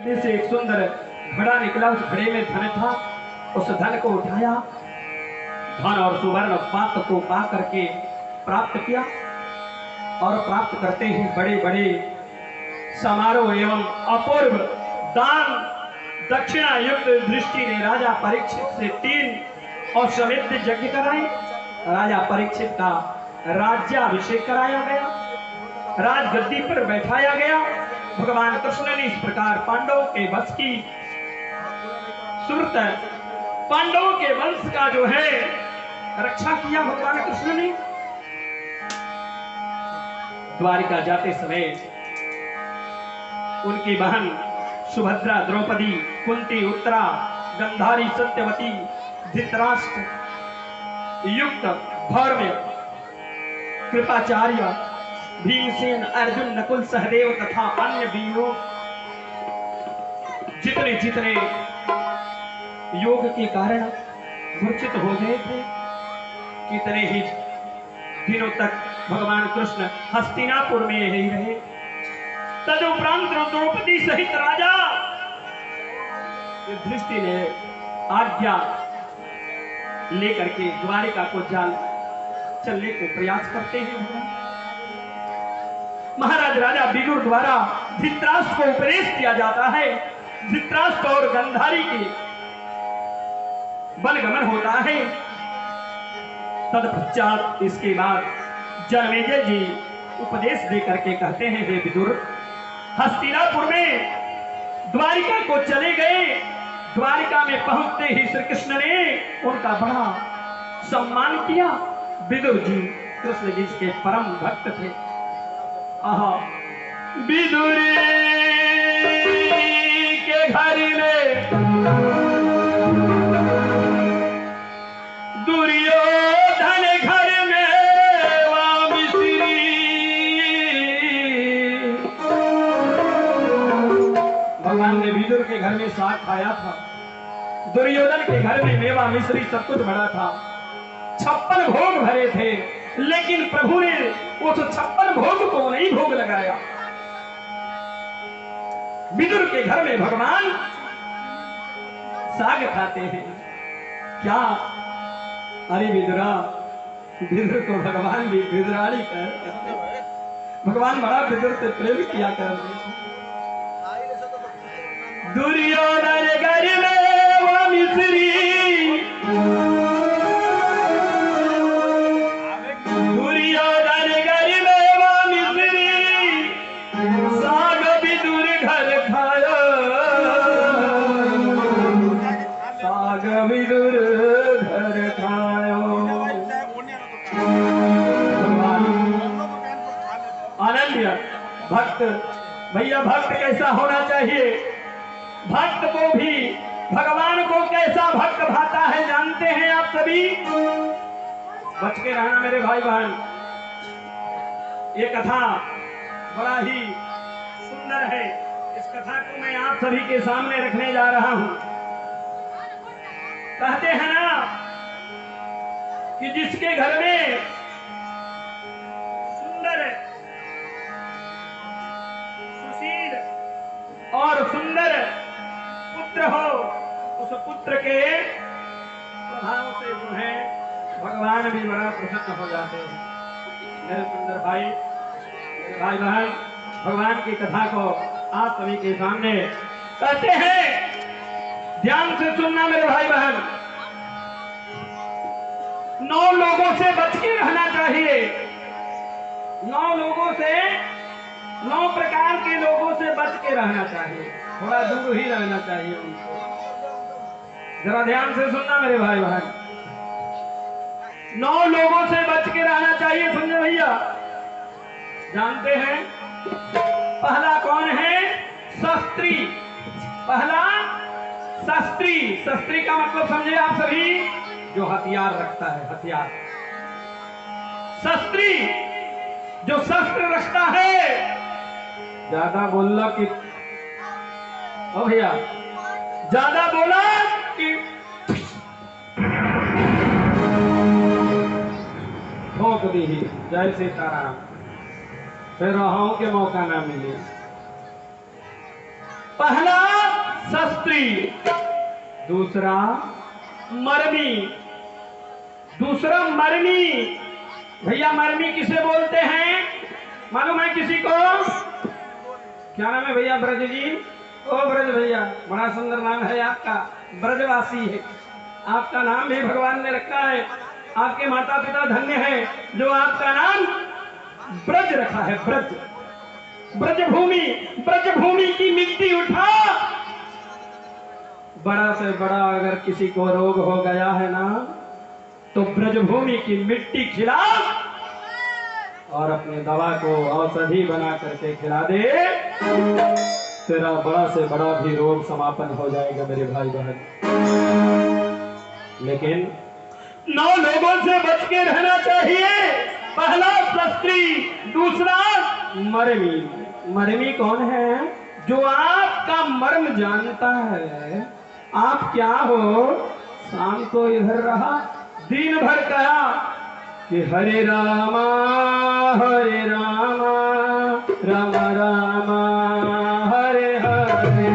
से एक सुंदर घड़ा निकला, उस घड़े में धन था। उस धन को उठाया, धन और सुवर्ण पात्र को पा करके प्राप्त किया और प्राप्त करते ही बड़े बड़े समारोह एवं अपूर्व दान दक्षिणा युक्त दृष्टि ने राजा परीक्षित से 3 अश्वमेध यज्ञ कराए। राजा परीक्षित का राज्याभिषेक कराया गया, राजगद्दी पर बैठाया गया। भगवान कृष्ण ने इस प्रकार पांडवों के वंश की सुरत, पांडवों के वंश का जो है रक्षा किया भगवान कृष्ण ने। द्वारिका जाते समय उनकी बहन सुभद्रा, द्रौपदी, कुंती, उत्तरा, गंधारी, सत्यवती, धृतराष्ट्र युक्त धौर्य, कृपाचार्य, भीमसेन, अर्जुन, नकुल, सहदेव तथा अन्य वीरों जितने जितने योग के कारण मूर्छित हो गए थे, कितने ही दिनों तक भगवान कृष्ण हस्तिनापुर में यही रहे। तदुपरांत द्रौपदी सहित राजा युधिष्ठिर ने आज्ञा लेकर के द्वारिका को चलने को प्रयास करते हैं। महाराज राजा विदुर द्वारा धृतराष्ट्र को उपदेश दिया जाता है। धृतराष्ट्र और गंधारी के वनगमन होता है। तत्पश्चात इसके बाद जनमेजय जी उपदेश देकर के कहते हैं, हे विदुर, हस्तिनापुर में द्वारिका को चले गए। द्वारिका में पहुंचते ही श्री कृष्ण ने उनका बड़ा सम्मान किया। विदुर जी कृष्ण जी के परम भक्त थे। आहा, विदुर के घर में दुर्योधन, घर में वामिश्री। भगवान ने विदुर के घर में साग खाया था, दुर्योधन के घर में मेवा मिश्री सब कुछ भरा था, 56 भोग भरे थे, लेकिन प्रभु ने उस 56 भोग को नहीं भोग लगाया। विदुर के घर में भगवान साग खाते हैं क्या? अरे विदुरा, विदुर को भगवान भी विदुराड़ी कहते, भगवान बड़ा विदुर से प्रेम किया करते। दुर्योधन घर में वो मिश्री, दुर्योधन घर में वो मिश्री, साग विदुर घर खाया, साग विदुर घर खाया। अनन्य भक्त, भैया भक्त कैसा होना चाहिए? भक्त को भी भगवान को कैसा भक्त भाता है जानते हैं आप सभी। बच के रहना मेरे भाई बहन। ये कथा बड़ा ही सुंदर है। इस कथा को मैं आप सभी के सामने रखने जा रहा हूं। कहते हैं ना कि जिसके घर में सुंदर, सुशील और सुंदर पुत्र हो, उस पुत्र के प्रभाव से जो है भगवान भी बड़ा प्रसन्न हो जाते हैं। मेरे सुंदर भाई, मेरे भाई बहन, भगवान की कथा को आप सभी के सामने कहते हैं, ध्यान से सुनना मेरे भाई बहन। 9 लोगों से बच के रहना चाहिए। 9 लोगों से, 9 प्रकार के लोगों से बच के रहना चाहिए, थोड़ा दूर ही रहना चाहिए उनसे। जरा ध्यान से सुनना मेरे भाई बहन। 9 लोगों से बच के रहना चाहिए, समझे भैया? जानते हैं पहला कौन है? शस्त्री। पहला शस्त्री। शस्त्री का मतलब समझे आप सभी? जो हथियार रखता है, हथियार। शस्त्री जो शस्त्र रखता है। ज्यादा बोलना कि ओ भैया, ज्यादा बोला कि ठोक दी ही जैसे तारा, फिर रहाओं के मौका ना मिले। पहला शस्त्री, दूसरा मरमी। दूसरा मरमी। भैया मरमी किसे बोलते हैं मालूम है किसी को? क्या नाम है भैया? ब्रज जी। ओ ब्रज भैया, बड़ा सुंदर नाम है आपका, ब्रजवासी है। आपका नाम भी भगवान ने रखा है। आपके माता पिता धन्य हैं जो आपका नाम ब्रज रखा है। ब्रज, ब्रजभूमि। ब्रजभूमि की मिट्टी उठा। बड़ा से बड़ा अगर किसी को रोग हो गया है ना, तो ब्रजभूमि की मिट्टी खिला और अपने दवा को औषधि बना करके खिला दे, तेरा बड़ा से बड़ा भी रोग समापन हो जाएगा मेरे भाई बहन। लेकिन 9 लोगों से बच के रहना चाहिए। पहला शस्त्री, दूसरा मरमी। मरमी कौन है? जो आपका मर्म जानता है। आप क्या हो? शाम को इधर रहा, दिन भर कहा कि हरे रामा राम रामा हरे हरे,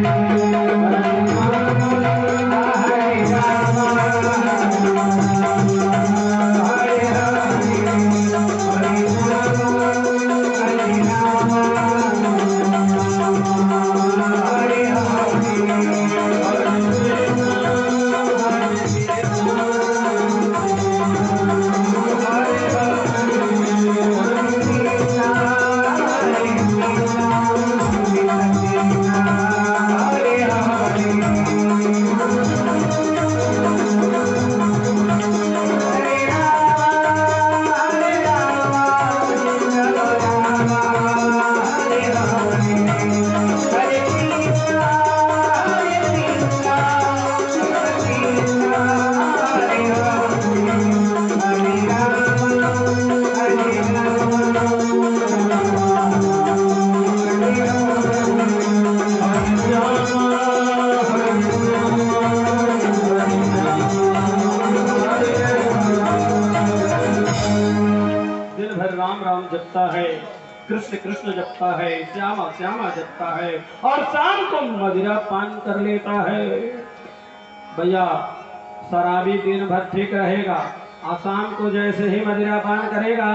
जपता है, कृष्ण कृष्ण जपता है, श्यामा श्यामा जपता है, और शाम को मदिरा पान कर लेता है। भैया शराबी दिन भर ठीक रहेगा, और शाम को जैसे ही मदिरा पान करेगा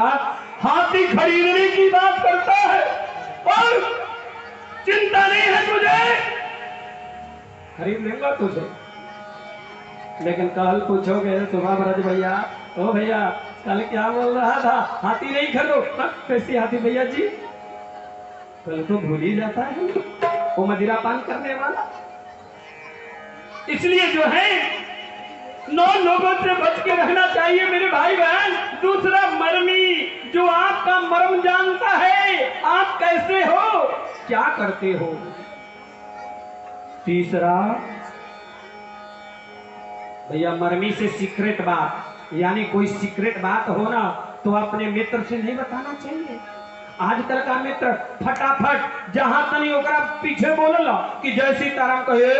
हाथी खरीदने की बात करता है। और चिंता नहीं है तुझे, खरीद लेगा तुझे। लेकिन कल पूछोगे सुबह ब्रज भैया, ओ भैया कल क्या बोल रहा था, हाथी नहीं खरीदो। कैसी हाथी भैया जी? कल तो भूल ही जाता है वो मदिरा पान करने वाला। इसलिए जो है 9 लोगों से बच के रहना चाहिए मेरे भाई बहन। दूसरा मर्मी, जो आपका मर्म जानता है, आप कैसे हो, क्या करते हो। तीसरा भैया मर्मी से सीक्रेट बात, यानी कोई सीक्रेट बात हो ना तो अपने मित्र से नहीं बताना चाहिए। आजकल का मित्र फटाफट जहां तनी ओकरा पीछे बोलला कि जय सीताराम कहे,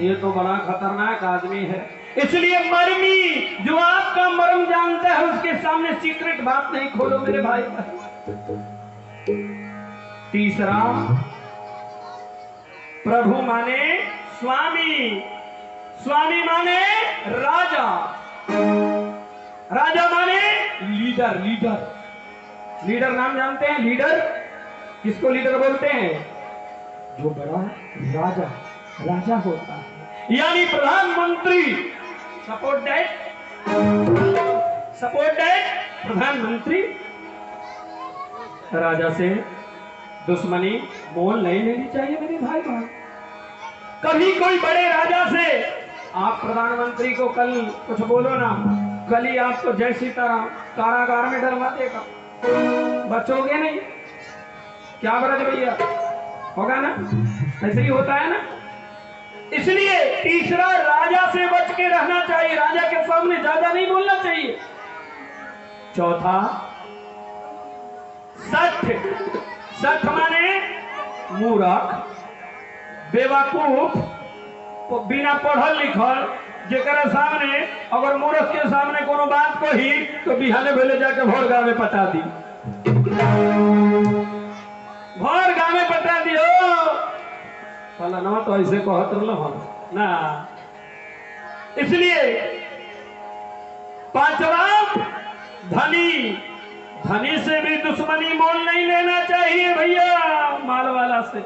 ये तो बड़ा खतरनाक आदमी है। इसलिए मर्मी, जो आपका मर्म जानता है, उसके सामने सीक्रेट बात नहीं खोलो मेरे भाई। तीसरा प्रभु माने स्वामी, स्वामी माने राजा, राजा माने लीडर। लीडर, लीडर नाम जानते हैं? लीडर किसको लीडर बोलते हैं? जो बड़ा राजा, राजा होता है, यानी प्रधानमंत्री। सपोर्ट दैट प्रधानमंत्री। राजा से दुश्मनी मोल नहीं लेनी चाहिए मेरे भाई बहन। कभी कोई बड़े राजा से आप प्रधानमंत्री को कल कुछ बोलो ना, कल ही आपको जय सीताराम कारागार में डलवा देगा, बचोगे नहीं। क्या ब्रज भैया, होगा ना? ऐसे ही होता है ना। इसलिए तीसरा, राजा से बच के रहना चाहिए, राजा के सामने ज्यादा नहीं बोलना चाहिए। चौथा सठ। सठ माने मूर्ख, बेवकूफ, बिना पढ़ल लिखल, जेकरा सामने अगर मूर्ख के सामने कोनो बात कही तो बिहाने भेले जाके भोर गाँव में पटा दी। तो ऐसे कहत रहो ना। इसलिए पांचवा, धनी, धनी से भी दुश्मनी मोल नहीं लेना चाहिए भैया, माल वाला से।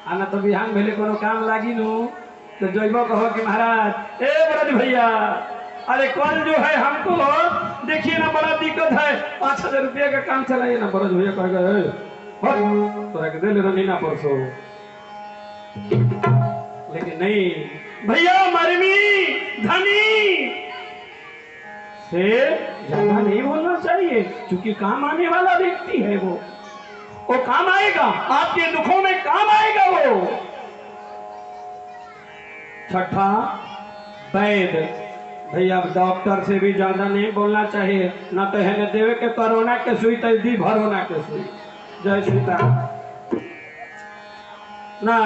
आना तो बिहान भेले कोनो काम लागी नु तो जइबो कहो कि महाराज ए ब्रज भैया, अरे कल जो है हमको देखिए ना बड़ा दिक्कत है, 5,000 रुपया का काम चलाइए ना। ब्रज भैया कहेगा तो रख दे ले रही ना परसों, लेकिन नहीं भैया, मरमी धनी से ज्यादा नहीं बोलना चाहिए, क्योंकि काम आने वाला व्यक्ति है वो काम आएगा, आपके दुखों में काम आएगा वो। छठा, वैद्य, भैया डॉक्टर से भी ज्यादा नहीं बोलना चाहिए, ना तो है न देवे के कोरोना के सुई तो दी भरोना के सुई। जय सीताराम ना।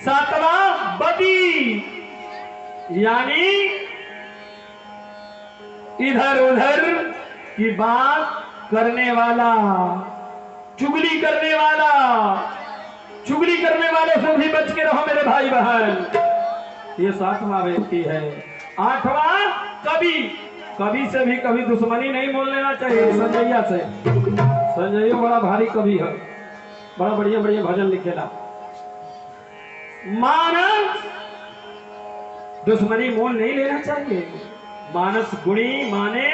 सातवा, बदी, यानी इधर उधर की बात करने वाला, चुगली करने वाला, चुगली करने वाले से भी बच के रहो मेरे भाई बहन। ये 7वां व्यक्ति है। 8वां, कवि, कवि से भी कभी दुश्मनी नहीं बोल लेना चाहिए। संजैया से, संजैया बड़ा भारी कवि है, बड़ा बढ़िया बढ़िया भजन लिखेला। मानस, दुश्मनी मोल नहीं लेना चाहिए। मानस गुणी माने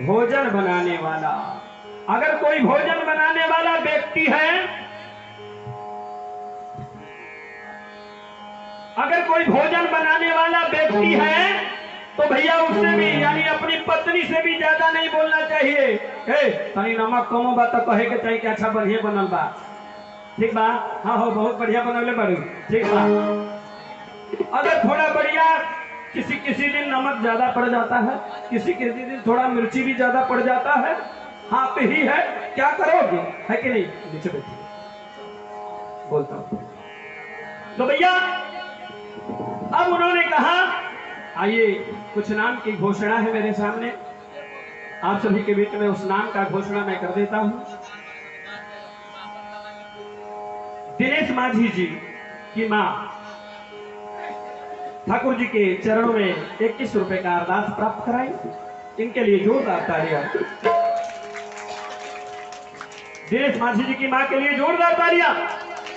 भोजन बनाने वाला। अगर कोई भोजन बनाने वाला व्यक्ति है, अगर कोई भोजन बनाने वाला व्यक्ति है तो भैया उससे भी, यानी अपनी पत्नी से भी ज्यादा नहीं बोलना चाहिए। तनी नमक कमो बा तो कहे के चाहिए कि अच्छा बढ़िया बनल बा, ठीक बा, हाँ हो बहुत बढ़िया बनले बारू, ठीक बा। अगर थोड़ा बढ़िया, किसी दिन नमक ज्यादा पड़ जाता है, किसी दिन थोड़ा मिर्ची भी ज्यादा पड़ जाता है, हाथ ही है, क्या करोगे, है कि नहीं। नीचे बैठिए, बोलता हूं। तो भैया अब उन्होंने कहा, आइए कुछ नाम की घोषणा है मेरे सामने, आप सभी के बीच में उस नाम का घोषणा मैं कर देता हूं। दिनेश माझी जी की मां ठाकुर जी के चरणों में 21 रुपए का अरदास प्राप्त कराई, इनके लिए जोरदार तालियां। दिनेश माझी जी की मां के लिए जोरदार तालियां।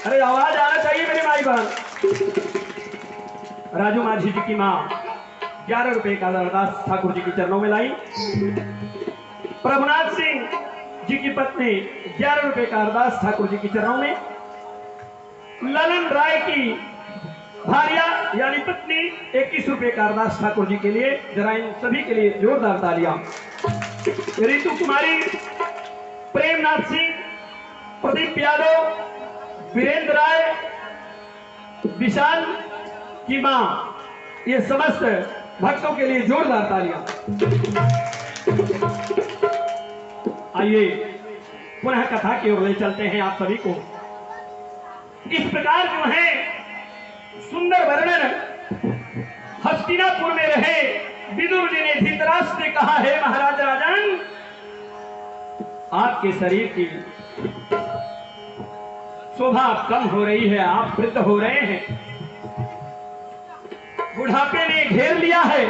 अरे आवाज आना चाहिए मेरे भाई बहन। राजू माझी जी की मां 11 रुपए का अरदास ठाकुर जी के चरणों में लाई। प्रभुनाथ सिंह जी की पत्नी 11 रुपए का अरदास ठाकुर जी के चरणों में। ललन राय की भारिया यानी पत्नी 21 रुपए का अरदास ठाकुर जी के लिए। जरा इन सभी के लिए जोरदार तालियां। रितु कुमारी, प्रेमनाथ सिंह, प्रदीप यादव, वीरेंद्र राय, विशाल की मां, ये समस्त भक्तों के लिए जोरदार तालियां। आइए पुनः कथा की ओर ले चलते हैं आप सभी को। इस प्रकार जो है सुंदर वर्णन हस्तिनापुर में रहे विदुर जी ने धृतराष्ट्र से कहा है, महाराज राजन, आपके शरीर की शोभा कम हो रही है, आप वृद्ध हो रहे हैं, बुढ़ापे ने घेर लिया है,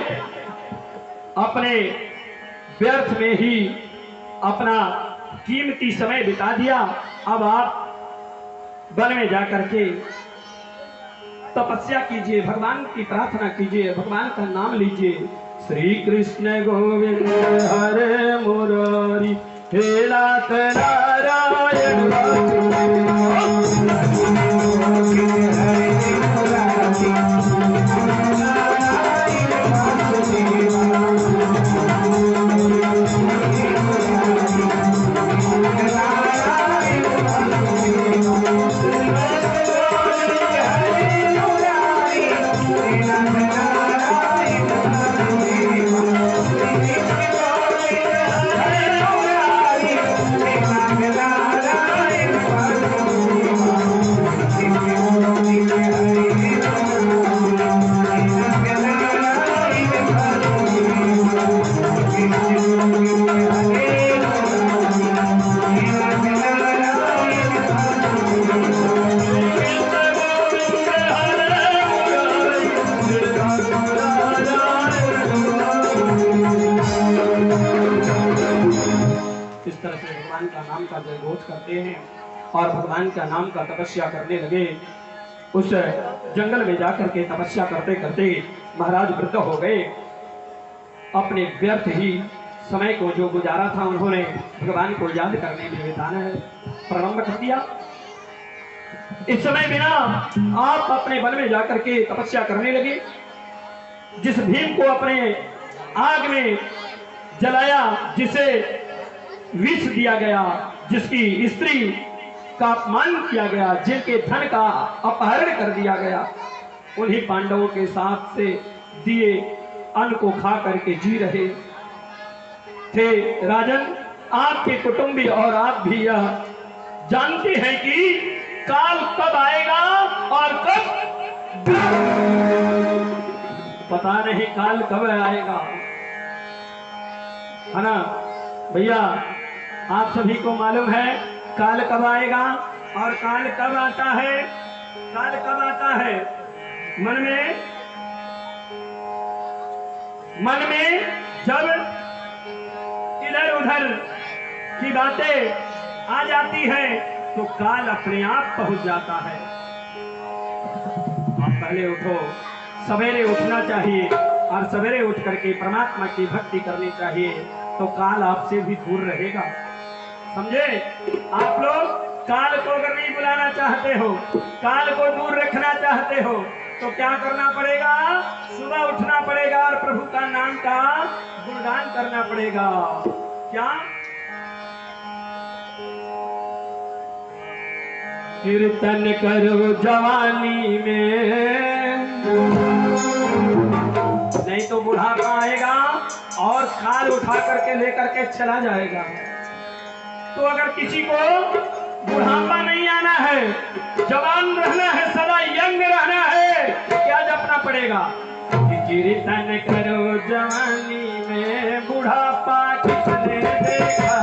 अपने व्यर्थ में ही अपना कीमती समय बिता दिया। अब आप वन में जाकर के तपस्या कीजिए, भगवान की प्रार्थना कीजिए, भगवान का नाम लीजिए। श्री कृष्ण गोविंद हरे मुरारी हे नाथ नारायण इस तरह से भगवान का नाम का जयघोष करते हैं और भगवान का नाम का तपस्या करने लगे। उस जंगल में जाकर के तपस्या करते करते महाराज वृद्ध हो गए। अपने व्यर्थ ही समय को जो गुजारा था उन्होंने भगवान को याद करने में बिताना प्रारंभ कर दिया। इस समय बिना आप अपने वन में जाकर के तपस्या करने लगे। जिस भीम को अपने आग में जलाया, जिसे विष दिया गया, जिसकी स्त्री का अपमान किया गया, जिनके धन का अपहरण कर दिया गया, उन्हीं पांडवों के साथ से दिए अन्न को खा करके जी रहे थे। राजन, आपके कुटुंबी और आप भी यह जानते हैं कि काल कब आएगा और कब पता नहीं काल कब आएगा, है ना भैया? आप सभी को मालूम है काल कब आएगा और काल कब आता है। काल कब आता है? मन में जब इधर उधर की बातें आ जाती है तो काल अपने आप पहुंच जाता है। आप पहले उठो, सवेरे उठना चाहिए और सवेरे उठ करके परमात्मा की भक्ति करनी चाहिए, तो काल आपसे भी दूर रहेगा। समझे? आप लोग काल को अगर नहीं बुलाना चाहते हो, काल को दूर रखना चाहते हो, तो क्या करना पड़ेगा? सुबह उठना पड़ेगा और प्रभु का नाम का गुणगान करना पड़ेगा। क्या? कीर्तन करो जवानी में, नहीं तो बुढ़ापा आएगा और काल उठा करके लेकर के चला जाएगा। तो अगर किसी को बुढ़ापा नहीं आना है, जवान रहना है, सदा यंग रहना है, क्या जपना पड़ेगा? कीर्तन करो जवानी में, बुढ़ापा किसने देखा।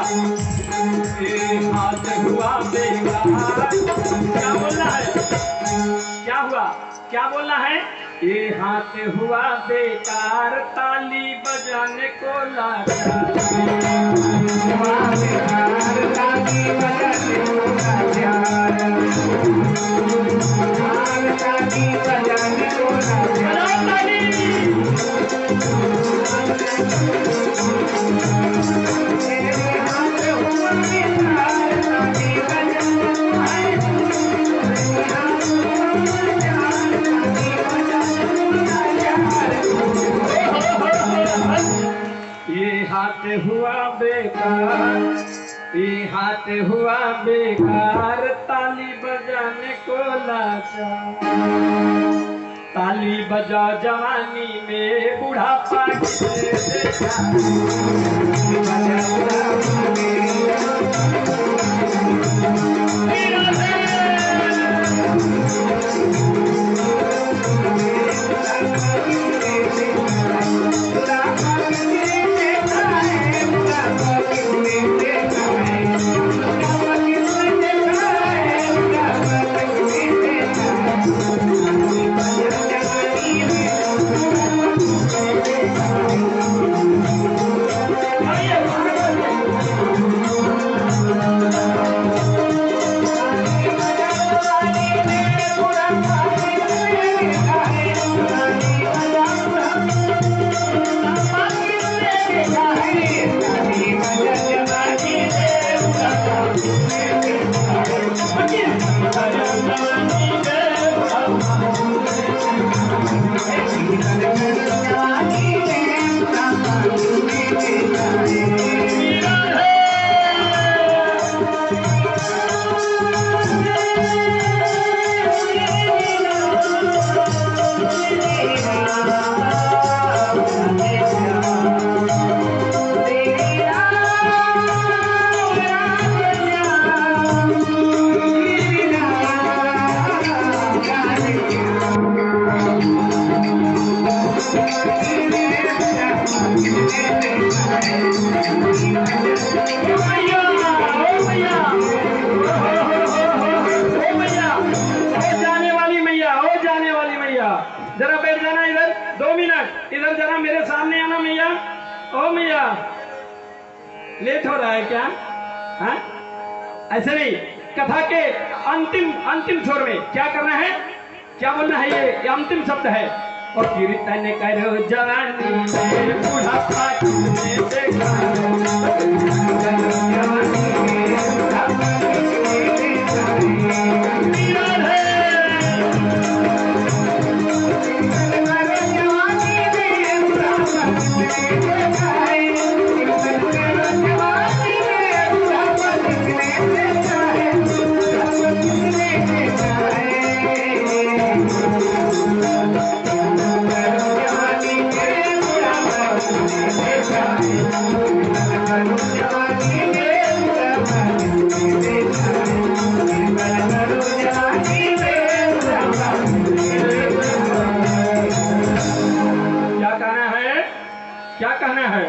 ये हाथ हुआ बेकार। क्या बोलना है? क्या हुआ? क्या बोलना है? ये हाथ हुआ बेकार, ताली बजाने को लाचार। ताली बजाने को लाचार, ताली बजाने को लाचार। हाथ हुआ बेकार, ये हाथ हुआ बेकार, ताली बजाने को लाचार। ताली बजाओ जवानी में, बुढ़ापा किसे देखा। जरा बैठ जाना इधर 2 मिनट, इधर जरा मेरे सामने आना मैया। ओ मैया, लेट हो रहा है क्या? हाँ? ऐसे नहीं, कथा के अंतिम छोर में क्या करना है, क्या बोलना है? ये अंतिम शब्द है। और कीर्तन करो जवानी में, बुढ़ापा किसने देखा। क्या कहना है?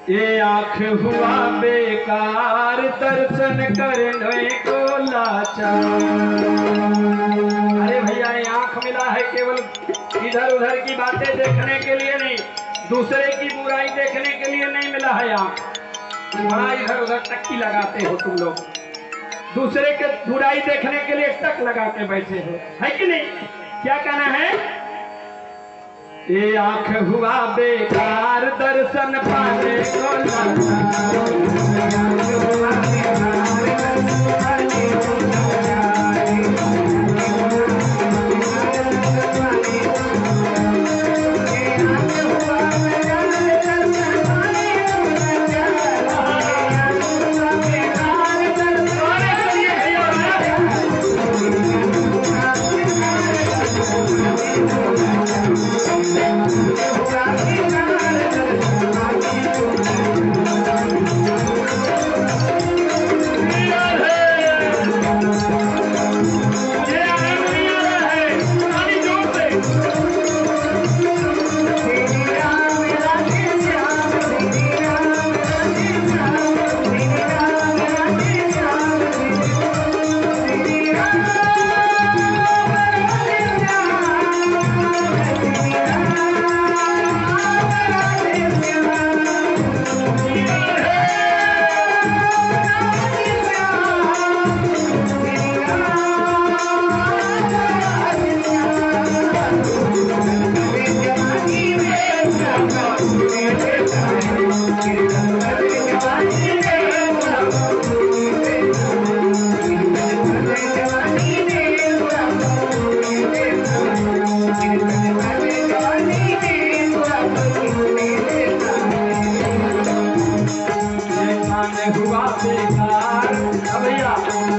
ये आँख हुआ बेकार, दर्शन करने को लाचार। अरे भैया, ये आँख मिला है केवल इधर उधर की बातें देखने के लिए नहीं, दूसरे की बुराई देखने के लिए नहीं मिला है आँख। बड़ा इधर उधर टक्की लगाते हो तुम लोग, दूसरे के बुराई देखने के लिए टक लगा के बैठे हो, है कि नहीं? क्या कहना है? ये आँख हुआ बेकार, दर्शन पाने को कान हुआ बेकार। अब भैया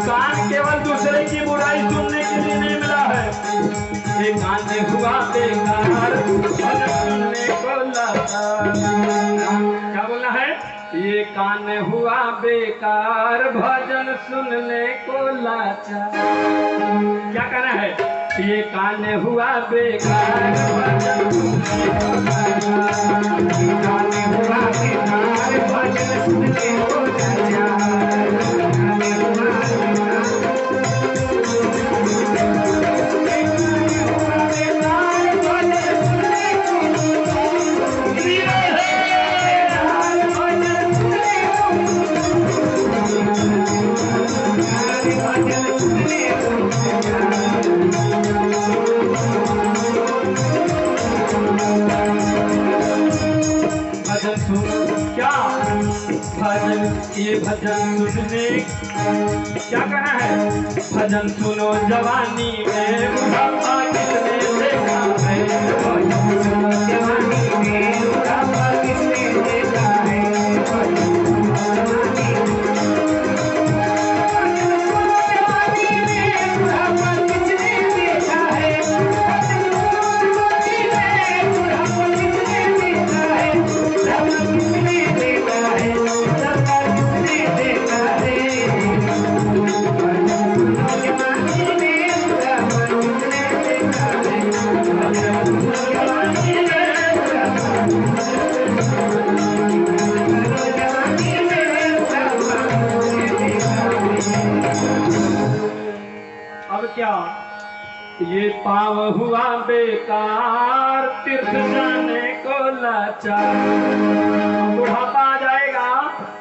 कान केवल दूसरे की बुराई सुनने के लिए नहीं मिला है, ये कान हुआ बेकार भजन सुनने को लाचार। क्या बोलना है? ये कान हुआ बेकार भजन सुनने को लाचार। क्या कहना है? ये कान हुआ बेकार भजन सुनने को लाचार। कान हुआ बेकार भजन सुनने को लाचार। ये भजन सुनने क्या कहना है? भजन सुनो जवानी में बुढ़ापा किसने देखा है? भजन सुनो जवानी में बुढ़ापा किसने देखा है? ये पाव हुआ बेकार तीर्थ जाने को लाचार। बुढ़ापा आ जाएगा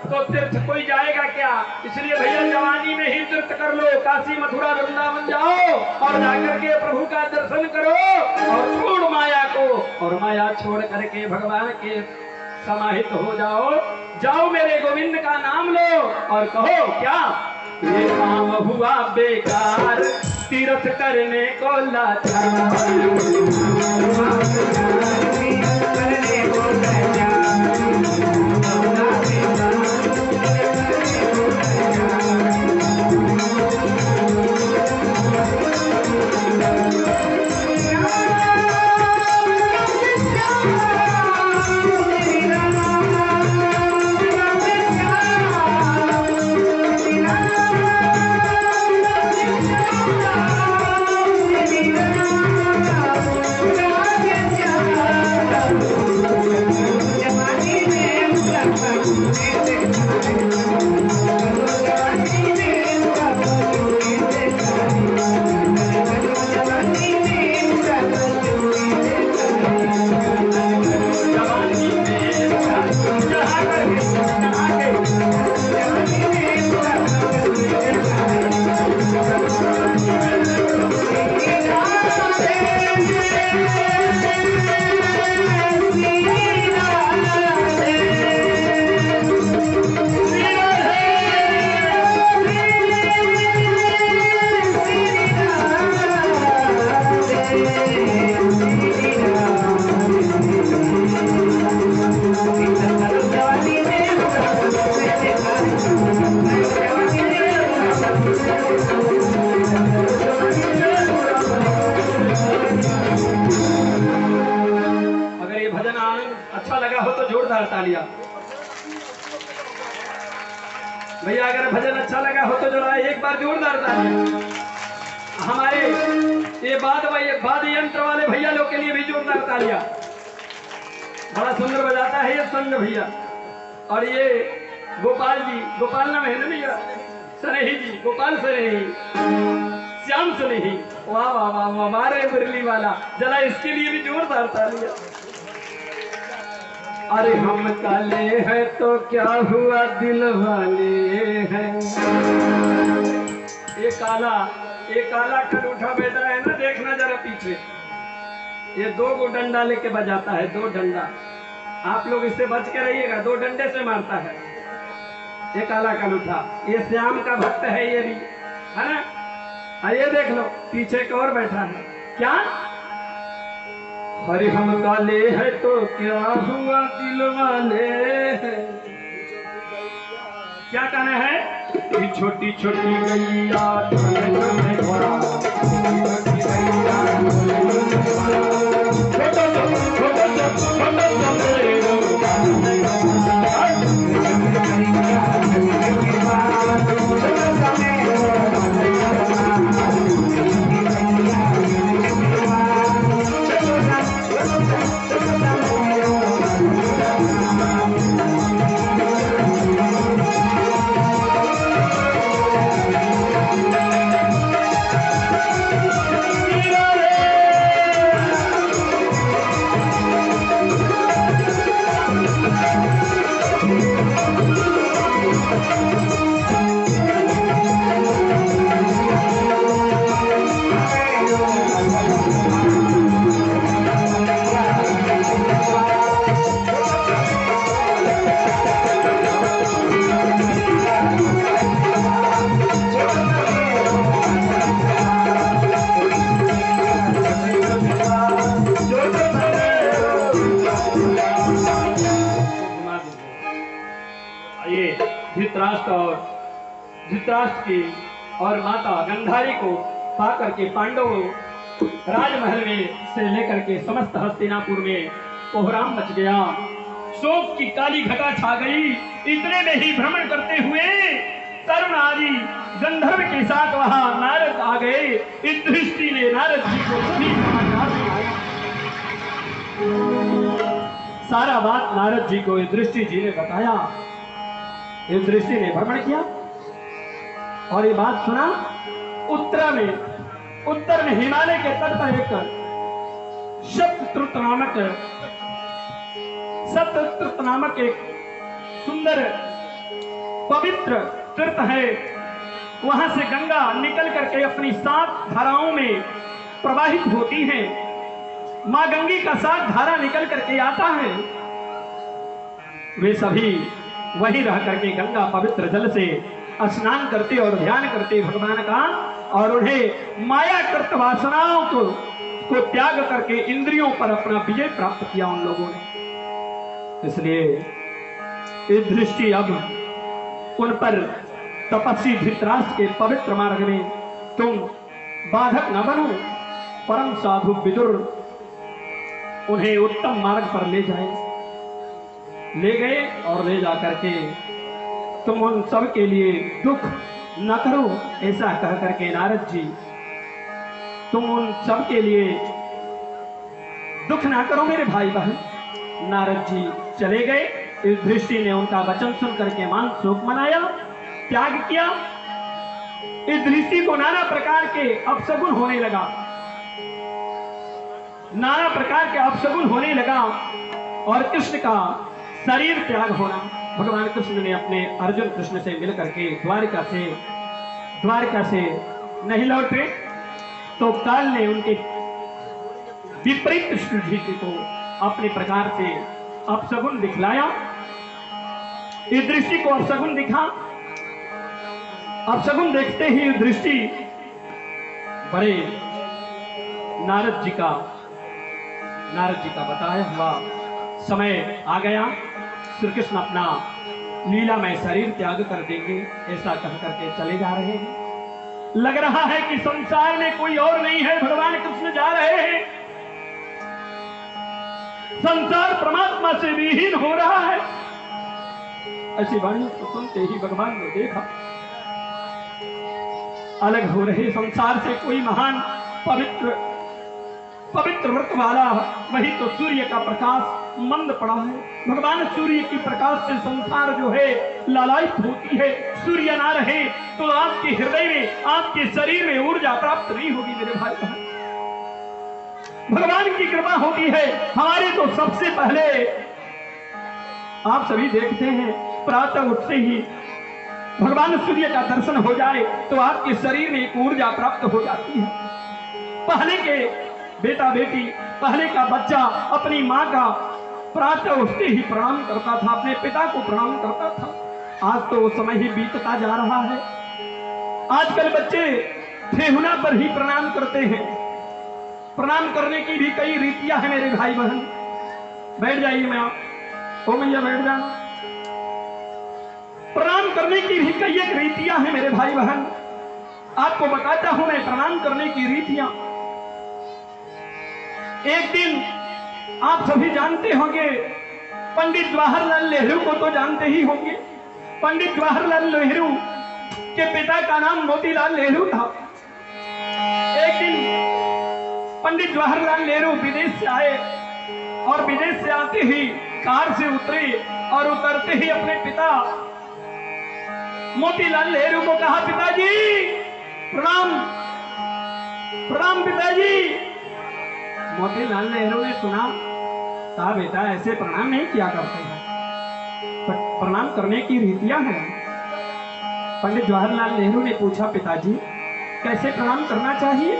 तो तीर्थ कोई जाएगा क्या? इसलिए भैया जवानी में ही तीर्थ कर लो, काशी मथुरा वृंदावन जाओ और जाकर के प्रभु का दर्शन करो और छोड़ माया को, और माया छोड़ करके भगवान के समाहित हो जाओ। जाओ मेरे गोविंद का नाम लो और कहो क्या? ये काम हुआ बेकार तीर्थ करने को लाचार। करने को तालियां। भैया अगर भजन अच्छा लगा हो तो जरा एक बार जोरदार तालियां। हमारे ये वाद्य यंत्र वाले भैया लोग के लिए भी जोरदार तालियां। बड़ा सुंदर बजाता है ये संग भैया। और ये गोपाल जी, गोपाल नाम है ना भैया, सनेही जी, गोपाल सनेही, श्याम सनेही, वाह वाह वाह वाह, हमारे मुरली वाला, जरा इसके लिए भी जोरदार तालियां। अरे हम काले हैं तो क्या हुआ दिल वाले हैं। ये काला कलूठा बेटा है ना, देखना जरा पीछे, ये 2 गो डंडा लेके बजाता है, 2 डंडा। आप लोग इससे बच के रहिएगा, 2 डंडे से मारता है ये काला कलूठा। ये श्याम का भक्त है ये भी, है ना। आइए देख लो पीछे एक और बैठा है, क्या? अरे हम काले हैं तो क्या हुआ दिल वाले हैं। क्या कहना है कि छोटी छोटी गैया छोटे छोटे घोड़ा, छोटी गैया धृतराष्ट्र की और माता गंधारी को पाकर के पांडव राजमहल में से लेकर के समस्त हस्तिनापुर में कोहराम मच गया। शोक की काली घटा छा गई। इतने में ही भ्रमण करते हुए तरुण आदि गंधर्व के साथ वहां नारद आ गए। इस दृष्टि ने नारद जी को सभी समाचार सुनाया। सारा बात नारद जी को इस दृष्टि जी ने बताया। इस दृष्टि ने भ्रमण किया और ये बात सुना। उत्तर में हिमालय के तट पर एक सप्ततृत नामक एक सुंदर पवित्र तीर्थ है। वहां से गंगा निकल करके अपनी 7 धाराओं में प्रवाहित होती है। मां गंगी का 7 धारा निकल करके आता है। वे सभी वहीं रह करके गंगा पवित्र जल से स्नान करते और ध्यान करते भगवान का, और उन्हें मायाकृत वासनाओं को त्याग करके इंद्रियों पर अपना विजय प्राप्त किया उन लोगों ने। इसलिए इस दृष्टि अब उन पर तपस्वी धृतराष्ट्र के पवित्र मार्ग में तुम बाधक न बनो। परम साधु विदुर उन्हें उत्तम मार्ग पर ले गए और ले जाकर के तुम उन सब के लिए दुख न करो, ऐसा कह करके नारद जी तुम उन सब के लिए दुख ना करो मेरे भाई बहन। नारद जी चले गए। इस दृष्टि ने उनका वचन सुन करके मान शोक मनाया, त्याग किया। इस दृष्टि को नाना प्रकार के अपशगुन होने लगा, नाना प्रकार के अपशगुन होने लगा और कृष्ण का शरीर त्याग होना। भगवान कृष्ण ने अपने अर्जुन कृष्ण से मिलकर के द्वारका से नहीं लौटे तो काल ने उनके विपरीत दृष्टि को अपने प्रकार से अपशगुन दिखलाया। इस दृष्टि को अपशगुन दिखा। अपशगुन देखते ही दृष्टि बड़े नारद जी का बताया हुआ समय आ गया। श्री कृष्ण अपना लीला में शरीर त्याग कर देंगे, ऐसा कह करके चले जा रहे हैं। लग रहा है कि संसार में कोई और नहीं है, भगवान कृष्ण जा रहे हैं। संसार परमात्मा से विहीन हो रहा है। ऐसी वाणी को सुनते ही भगवान ने देखा अलग हो रहे संसार से कोई महान पवित्र व्रत वाला, वही तो सूर्य का प्रकाश मंद पड़ा है। भगवान सूर्य की प्रकाश से संसार जो है लालायित होती है। सूर्य ना रहे तो आपके हृदय में, आपके शरीर में ऊर्जा प्राप्त नहीं होगी मेरे भाई बहन। भगवान की कृपा होती है। हमारे तो सबसे पहले आप सभी देखते हैं, प्रातः उठते ही भगवान सूर्य का दर्शन हो जाए तो आपके शरीर में एक ऊर्जा प्राप्त हो जाती है। पहले के बेटा बेटी, पहले का बच्चा अपनी माँ का प्रातः उठते ही प्रणाम करता था, अपने पिता को प्रणाम करता था। आज तो वो समय ही बीतता जा रहा है। आजकल बच्चे ठेहुना पर ही प्रणाम करते हैं। प्रणाम करने की भी कई रीतियां हैं मेरे भाई बहन। बैठ जाइए, मैं आप ओ मैया बैठ जाना। प्रणाम करने की भी कई एक रीतियां हैं मेरे भाई बहन। आपको बताता हूं मैं प्रणाम करने की रीतियां। एक दिन आप सभी जानते होंगे, पंडित जवाहरलाल नेहरू को तो जानते ही होंगे। पंडित जवाहरलाल नेहरू के पिता का नाम मोतीलाल नेहरू था। एक दिन पंडित जवाहरलाल नेहरू विदेश से आए और विदेश से आते ही कार से उतरे और उतरते ही अपने पिता मोतीलाल नेहरू को कहा, पिताजी प्रणाम, प्रणाम पिताजी। मोतीलाल नेहरू ने सुना, कहा बेटा ऐसे प्रणाम नहीं किया करते हैं, प्रणाम करने की रीतियां हैं। पंडित जवाहरलाल नेहरू ने पूछा, पिताजी कैसे प्रणाम करना चाहिए,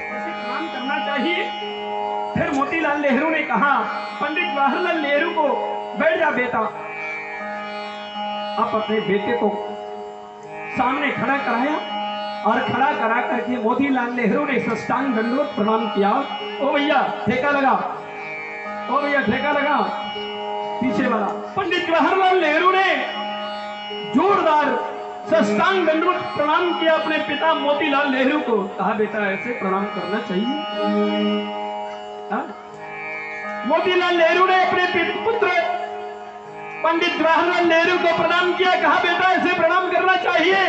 कैसे प्रणाम करना चाहिए? फिर मोतीलाल नेहरू ने कहा, पंडित जवाहरलाल नेहरू को, बैठ जा बेटा। अब अपने बेटे को सामने खड़ा कराया और खड़ा करा करके मोतीलाल नेहरू ने साष्टांग दंडवत प्रणाम किया। ओ भैया ठेका लगा, ओ भैया ठेका लगा, पीछे वाला। पंडित जवाहरलाल नेहरू ने जोरदार साष्टांग दंडवत प्रणाम किया अपने पिता मोतीलाल नेहरू को। कहा बेटा ऐसे प्रणाम करना चाहिए। मोतीलाल नेहरू ने अपने पुत्र पंडित जवाहरलाल नेहरू को प्रणाम किया। कहा बेटा ऐसे प्रणाम करना चाहिए।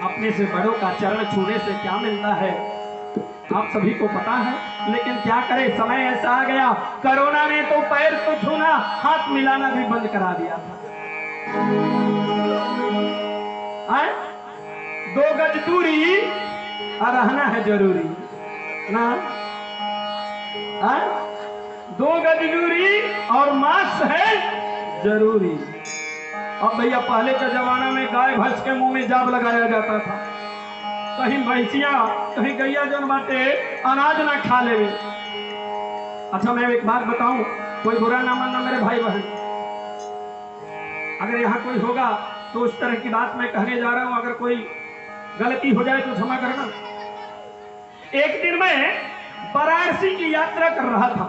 अपने से बड़ों का चरण छूने से क्या मिलता है आप सभी को पता है, लेकिन क्या करे, समय ऐसा आ गया, कोरोना ने तो पैर तो छूना, हाथ मिलाना भी बंद करा दिया था। 2 गज दूरी और रहना है जरूरी ना, 2 गज दूरी और मास्क है जरूरी। अब भैया पहले के जमाना में गाय भैंस के मुंह में जाब लगाया जाता था, कहीं भैंसिया कहीं गैया जन बाटे अनाज ना खा ले। अच्छा मैं एक बात बताऊं, कोई बुरा ना मानना मेरे भाई बहन, अगर यहाँ कोई होगा तो उस तरह की बात मैं कहने जा रहा हूं, अगर कोई गलती हो जाए तो क्षमा करना। एक दिन मैं वाराणसी की यात्रा कर रहा था,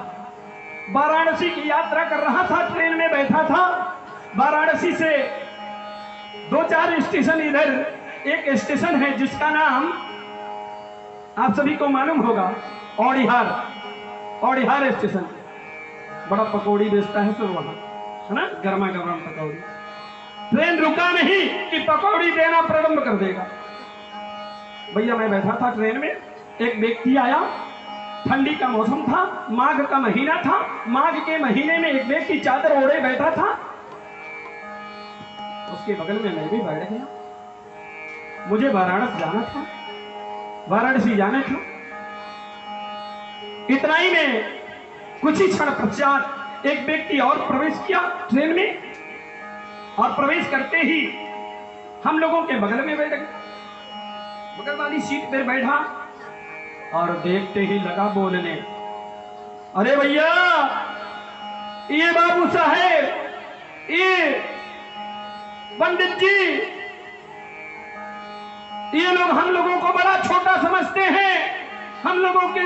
वाराणसी की यात्रा कर रहा था, ट्रेन में बैठा था। वाराणसी से 2-4 स्टेशन इधर एक स्टेशन है जिसका नाम आप सभी को मालूम होगा, औड़िहार, औड़िहार स्टेशन। बड़ा पकौड़ी बेचता है सर वहां, है ना, गर्मा गर्म पकौड़ी। ट्रेन रुका नहीं कि पकौड़ी देना प्रारंभ कर देगा। भैया मैं बैठा था ट्रेन में, एक व्यक्ति आया, ठंडी का मौसम था, माघ का महीना था। माघ के महीने में एक व्यक्ति चादर ओढ़े बैठा था, उसके बगल में मैं भी बैठ गया। मुझे वाराणसी जाना था, वाराणसी जाना था। इतना ही में कुछ ही क्षण पश्चात एक व्यक्ति और प्रवेश किया ट्रेन में, और प्रवेश करते ही हम लोगों के बगल में बैठ गए, बगल वाली सीट पर बैठा और देखते ही लगा बोलने, अरे भैया ये बाबू साहेब, ये पंडित जी, ये लोग हम लोगों को बड़ा छोटा समझते हैं, हम लोगों के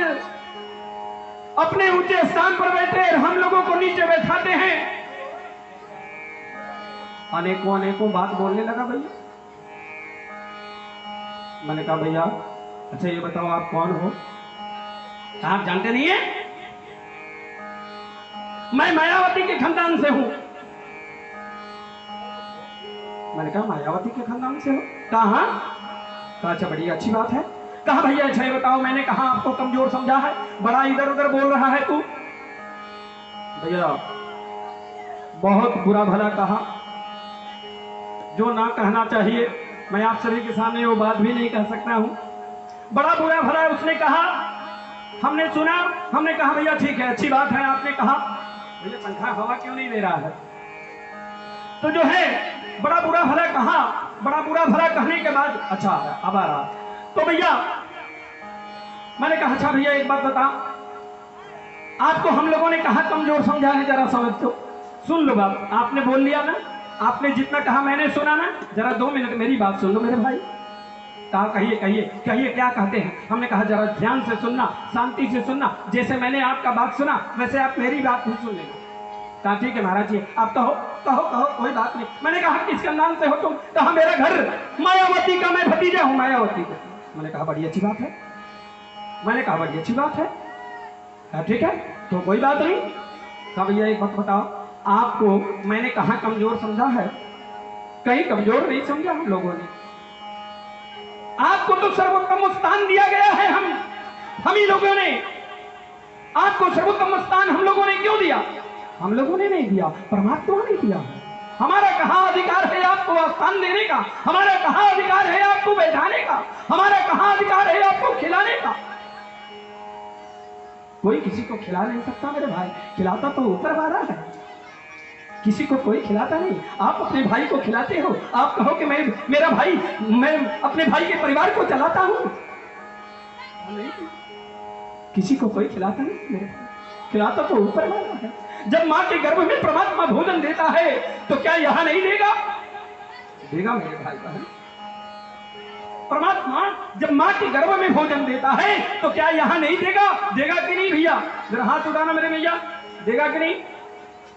अपने ऊंचे स्थान पर बैठे हम लोगों को नीचे बैठाते हैं। अनेकों अनेकों बात बोलने लगा भैया। मैंने कहा भैया अच्छा ये बताओ आप कौन हो? आप जानते नहीं है? मैं मायावती के खानदान से हूं। मैंने कहा मायावती के खानदान से हो? कहा अच्छा बड़ी अच्छी बात है। कहा भैया अच्छा ये बताओ, मैंने कहा आपको कमजोर समझा है, बड़ा इधर उधर बोल रहा है तू। भैया बहुत बुरा भला कहा, जो ना कहना चाहिए मैं आप सभी के सामने वो बात भी नहीं कह सकता हूं। बड़ा बुरा भला उसने कहा, हमने सुना, हमने कहा भैया ठीक है अच्छी बात है। आपने कहा भैया पंखा हवा क्यों नहीं दे रहा है? तो जो है बड़ा बुरा भला कहा, बड़ा बुरा भला कहने के बाद अच्छा अब आ रहा। तो भैया मैंने कहा अच्छा भैया एक बात बता, आपको हम लोगों ने कहा कमजोर समझा है, जरा समझ तो सुन लो बात। आपने बोल लिया ना, आपने जितना कहा मैंने सुना ना, जरा 2 मिनट मेरी बात सुन लो मेरे भाई। कहा कहिए कहिए कहिए क्या कहते हैं? हमने कहा जरा ध्यान से सुनना, शांति से सुनना, जैसे मैंने आपका बात सुना वैसे आप मेरी बात भी सुन लेना। कहा ठीक है महाराज जी, आप कहो कहो कहो, कोई बात नहीं। मैंने कहा किस खानदान से हो तुम? कहा मेरा घर मायावती का, मैं भतीजा हूँ मायावती का। मैंने कहा बड़ी अच्छी बात है। मैंने कहा बड़ी अच्छी बात है। कहा ठीक है तो कोई बात नहीं। कहा भैया एक बात बताओ, आपको मैंने कहा कमजोर समझा है? कहीं कमजोर नहीं समझा हम लोगों ने। आपको तो सर्वोत्तम स्थान दिया गया है, हम ही लोगों ने आपको सर्वोत्तम स्थान हम लोगों ने क्यों दिया? हम लोगों ने नहीं दिया, परमात्मा ने दिया। हमारा कहां अधिकार है आपको स्थान देने का? हमारा कहां अधिकार है आपको बैठाने का? हमारा कहां अधिकार है आपको खिलाने का? कोई किसी को खिला नहीं सकता मेरे भाई, खिलाता तो ऊपर वाला है, किसी को कोई खिलाता नहीं। आप अपने भाई को खिलाते हो, आप कहो कि मेरा भाई, मैं अपने भाई के परिवार को चलाता हूं। किसी को कोई खिलाता नहीं मेरे भाई, खिलाता तो ऊपर वाला है। जब मां के गर्भ में परमात्मा भोजन देता है तो क्या यहां नहीं देगा? देगा मेरे भाई बहन। परमात्मा जब मां के गर्भ में भोजन देता है तो क्या यहां नहीं देगा? देगा कि नहीं भैया? जरा हाथ उठाना मेरे भैया, देगा कि नहीं?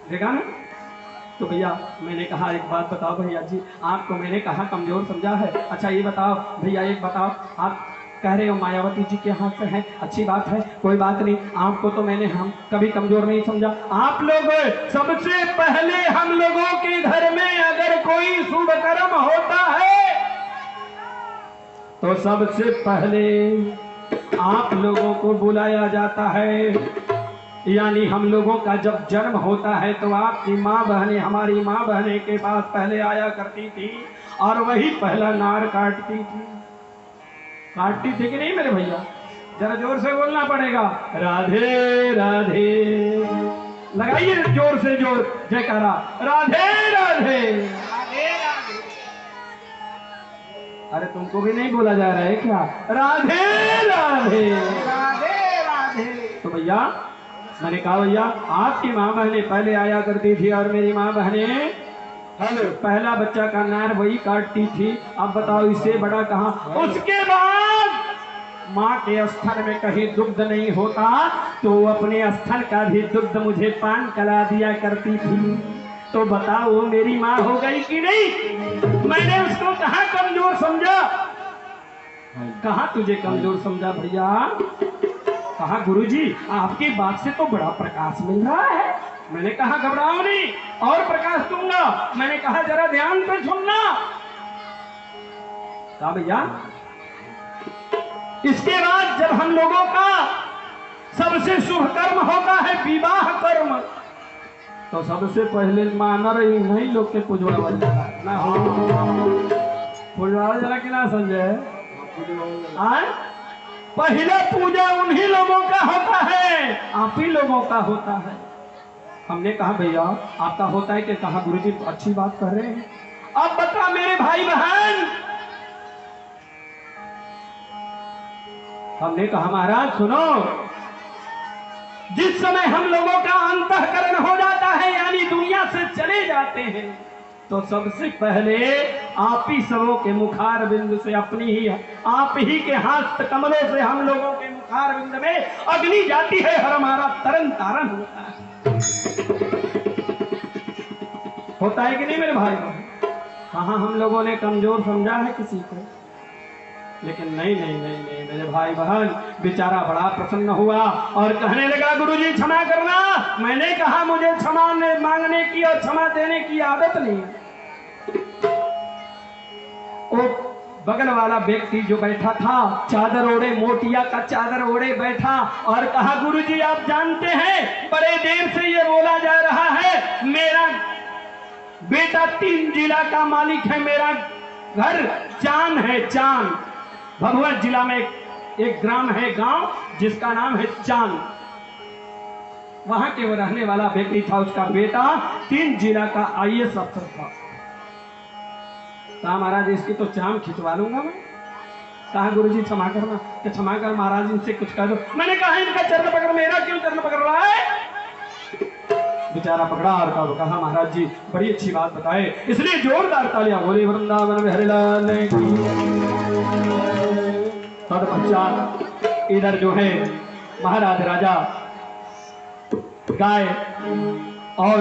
देगा ना? तो भैया मैंने कहा एक बात बताओ भैया जी, आपको मैंने कहा कमजोर समझा है? अच्छा ये बताओ भैया, एक बताओ, आप कह रहे हो मायावती जी के हाथ से है, अच्छी बात है, कोई बात नहीं। आपको तो मैंने हम कभी कमजोर नहीं समझा। आप लोग सबसे पहले हम लोगों के घर में अगर कोई शुभ कर्म होता है तो सबसे पहले आप लोगों को बुलाया जाता है। यानी हम लोगों का जब जन्म होता है तो आपकी माँ बहनें, हमारी माँ बहनें के पास पहले आया करती थी और वही पहला नार काटती थी। काटती थी कि नहीं मेरे भैया? जरा जोर से बोलना पड़ेगा, राधे राधे। लगाइए जोर से जोर जयकारा, राधे राधे राधे राधे। अरे तुमको भी नहीं बोला जा रहा है क्या? राधे राधे राधे राधे। तो भैया मैंने कहा भैया आपकी माँ बहने पहले आया करती थी और मेरी माँ बहने पहला बच्चा का नार वही काटती थी। अब बताओ इससे बड़ा कहां? उसके बाद माँ के स्थल में कहीं दुग्ध नहीं होता तो अपने स्थल का भी दुग्ध मुझे पान करा दिया करती थी। तो बताओ मेरी माँ हो गई कि नहीं? मैंने उसको कहां कमजोर समझा? कहां तुझे कमजोर समझा भैया? कहा गुरुजी आपकी बात से तो बड़ा प्रकाश मिल रहा है। मैंने कहा घबराओ नहीं, और प्रकाश दूंगा। मैंने कहा जरा ध्यान से सुनना। कहा भैया इसके बाद जब हम लोगों का सबसे शुभ कर्म होता है विवाह कर्म, तो सबसे पहले माना रही नहीं लोग के पुजवा ना हो पुजवा जरा कि ना संजय। पहला पूजा उन्हीं लोगों का होता है, आप ही लोगों का होता है। हमने कहा भैया आपका होता है कि? कहा गुरुजी अच्छी बात कर रहे हैं। अब बता मेरे भाई बहन, हमने कहा महाराज सुनो, जिस समय हम लोगों का अंतःकरण हो जाता है यानी दुनिया से चले जाते हैं तो सबसे पहले आप ही सबों के मुखार बिंदु से अपनी ही आप ही के हाथ कमलों से हम लोगों के मुखार बिंदु में अग्नि जाती है और हमारा तरन तारण होता है। होता है कि नहीं मेरे भाई? कहां हम लोगों ने कमजोर समझा है किसी को? लेकिन नहीं नहीं नहीं नहीं मेरे भाई बहन, बेचारा बड़ा प्रसन्न हुआ और कहने लगा गुरुजी क्षमा करना। मैंने कहा मुझे क्षमा मांगने की और क्षमा देने की आदत नहीं। वो बगल वाला व्यक्ति जो बैठा था चादर ओढ़े, मोटिया का चादर ओढ़े बैठा और कहा गुरुजी आप जानते हैं बड़े देर से ये बोला जा रहा है मेरा बेटा 3 जिला का मालिक है, मेरा घर चांद है। चांद भभुआ जिला में एक ग्राम है, गांव जिसका नाम है चांद। वहां के वो रहने वाला व्यक्ति था, उसका बेटा 3 जिला का IAS अफसर था। कहा महाराज इसकी तो चाम खिंचवा लूंगा मैं। कहा गुरुजी क्षमा करना। कि क्षमा कर महाराज इनसे कुछ कह दो। मैंने कहा इनका चरण पकड़, मेरा क्यों चरण पकड़ रहा है? बेचारा पकड़ा और कहा महाराज जी बड़ी अच्छी बात बताए, इसलिए जोरदार तालियां बोले वृंदावन में हरिलाल की। तत्पश्चात इधर जो है महाराज राजा गाय और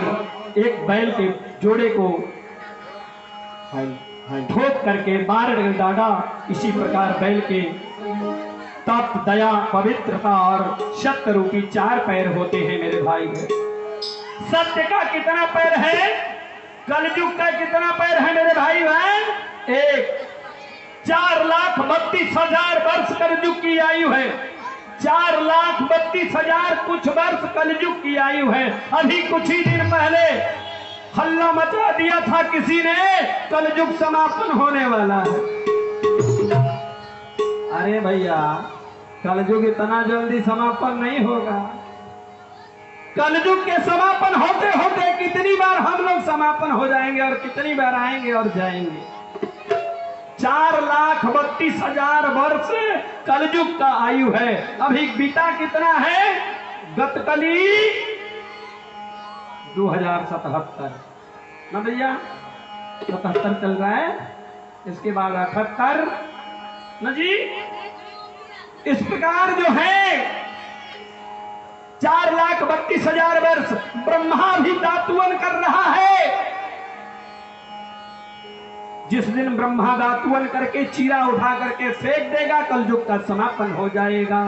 एक बैल के जोड़े को ठोक करके मार डाला। इसी प्रकार बैल के तप, दया, पवित्रता और सत्य रूपी 4 पैर होते हैं मेरे भाई। सत्य का कितना पैर है, कलयुग का कितना पैर है मेरे भाई बहन? 4,32,000 वर्ष कलयुग की आयु है। 4,32,000 कुछ वर्ष कलयुग की आयु है। अभी कुछ ही दिन पहले हल्ला मचा दिया था किसी ने, कलयुग समापन होने वाला है। अरे भैया, कलयुग इतना जल्दी समापन नहीं होगा। कलयुग के समापन होते होते कितनी बार हम लोग समापन हो जाएंगे और कितनी बार आएंगे और जाएंगे। 4,32,000 वर्ष कलयुग का आयु है। अभी बीता कितना है? गतकली 2077 ना भैया, 77 चल रहा है, इसके बाद 78 ना जी। इस प्रकार जो है 4,32,000 वर्ष ब्रह्मा भी दातुवन कर रहा है। जिस दिन ब्रह्मा दातुवन करके चीरा उठा करके फेंक देगा, कलयुग का समापन हो जाएगा।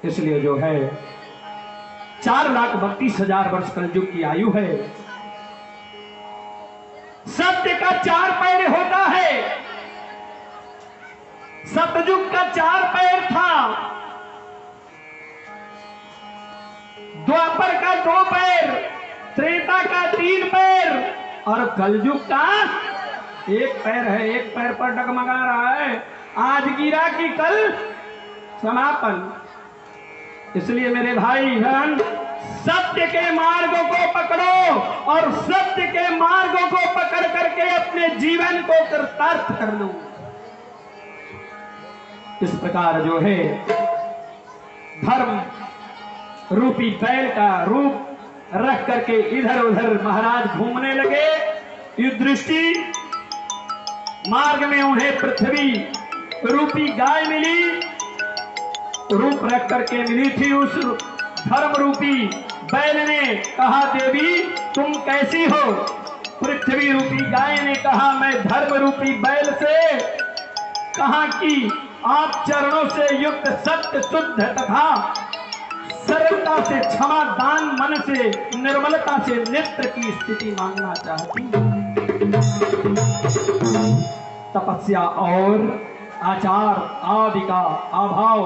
इसलिए जो है 4,32,000 वर्ष कलयुग की आयु है। सत्य का 4 पैर होता है। सतयुग का 4 पैर था, द्वापर का 2 पैर, त्रेता का 3 पैर और कलयुग का 1 पैर है। 1 पैर पर डगमगा रहा है। आज गिरा कि कल समापन। इसलिए मेरे भाई बहन, सत्य के मार्गों को पकड़ो और सत्य के मार्गों को पकड़ करके अपने जीवन को कृतार्थ कर लो। इस प्रकार जो है धर्म रूपी बैल का रूप रख करके इधर उधर महाराज घूमने लगे। युद्ध दृष्टि मार्ग में उन्हें पृथ्वी रूपी गाय मिली, रूप रख करके मिली थी। उस धर्म रूपी बैल ने कहा, देवी तुम कैसी हो? पृथ्वी रूपी गाय ने कहा, मैं धर्म रूपी बैल से कहा कि आप चरणों से युक्त सत्य शुद्ध तथा सरलता से, क्षमा दान मन से, निर्मलता से नेत्र की स्थिति मांगना चाहती हूं। तपस्या और आचार आदि का अभाव,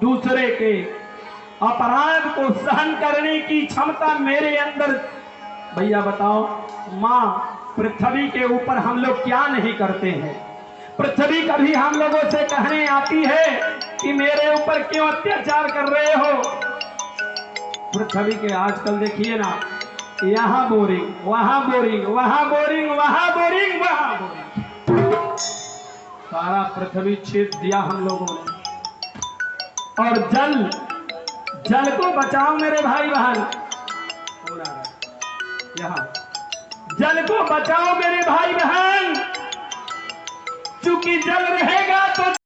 दूसरे के अपराध को सहन करने की क्षमता मेरे अंदर। भैया बताओ, माँ पृथ्वी के ऊपर हम लोग क्या नहीं करते हैं? पृथ्वी कभी हम लोगों से कहने आती है कि मेरे ऊपर क्यों अत्याचार कर रहे हो? पृथ्वी के आजकल देखिए ना, यहाँ बोरिंग, वहां बोरिंग, वहां बोरिंग, वहां बोरिंग, वहां बोरिंग, सारा पृथ्वी छेद दिया हम लोगों ने। और जल को बचाओ मेरे भाई बहन, यहाँ जल को बचाओ मेरे भाई बहन, चूंकि जल रहेगा तो